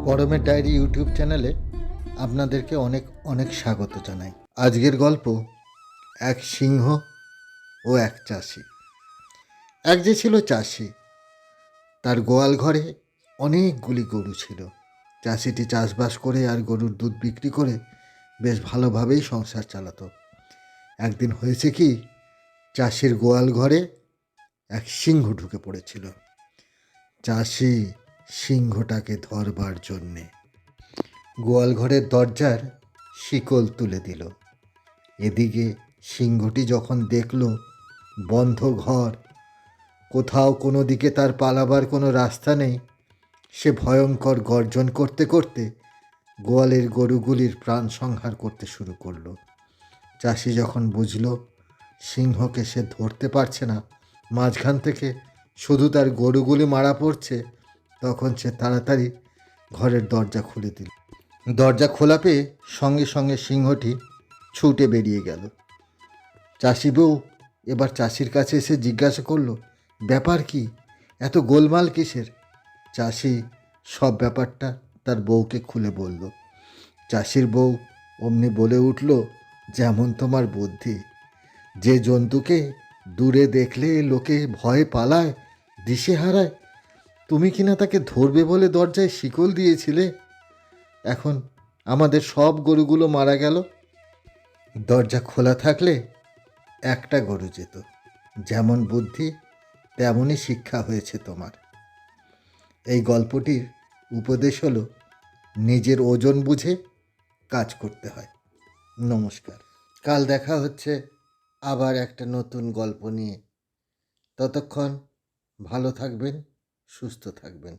পরমের diary YouTube চ্যানেলে আপনাদেরকে অনেক অনেক স্বাগত জানাই। আজকের গল্প এক সিংহ ও এক চাষি। এক যে ছিল চাষি, তার গোয়াল ঘরে অনেকগুলি গরু ছিল। চাষিটি চাষবাস করে আর গরুর দুধ বিক্রি করে বেশ ভালোভাবেই সংসার চালাতো। একদিন হয়েছে কি, চাষির গোয়াল ঘরে এক সিংহ ঢুকে পড়েছিল। চাষি সিংহটাকে ধরবার জন্যে গোয়াল ঘরের দরজার শিকল তুলে দিল। এদিকে সিংহটি যখন দেখল বন্ধ ঘর, কোথাও কোনো দিকে তার পালাবার কোনো রাস্তা নেই, সে ভয়ঙ্কর গর্জন করতে করতে গোয়ালের গরুগুলির প্রাণ সংহার করতে শুরু করলো। চাষি যখন বুঝল সিংহকে সে ধরতে পারছে না, মাঝখান থেকে শুধু তার গরুগুলি মারা পড়ছে, তখন সে তাড়াতাড়ি ঘরের দরজা খুলে দিল। দরজা খোলা পেয়ে সঙ্গে সঙ্গে সিংহটি ছুটে বেরিয়ে গেল। চাষি বউ এবার চাষির কাছে এসে জিজ্ঞাসা করলো, ব্যাপার কি, এত গোলমাল কিসের? চাষি সব ব্যাপারটা তার বউকে খুলে বলল। চাষির বউ অমনি বলে উঠল, যেমন তোমার বুদ্ধি! যে জন্তুকে দূরে দেখলে লোকে ভয়ে পালায়, দিশে হারায়, তুমি কিনা তাকে ধরবে বলে দরজায় শিকল দিয়েছিলে। এখন আমাদের সব গরুগুলো মারা গেল। দরজা খোলা থাকলে একটা গরু যেত। যেমন বুদ্ধি তেমনই শিক্ষা হয়েছে তোমার। এই গল্পটির উপদেশ হলো, নিজের ওজন বুঝে কাজ করতে হয়। নমস্কার। কাল দেখা হচ্ছে আবার একটা নতুন গল্প নিয়ে। ততক্ষণ ভালো থাকবেন, সুস্থ থাকবেন।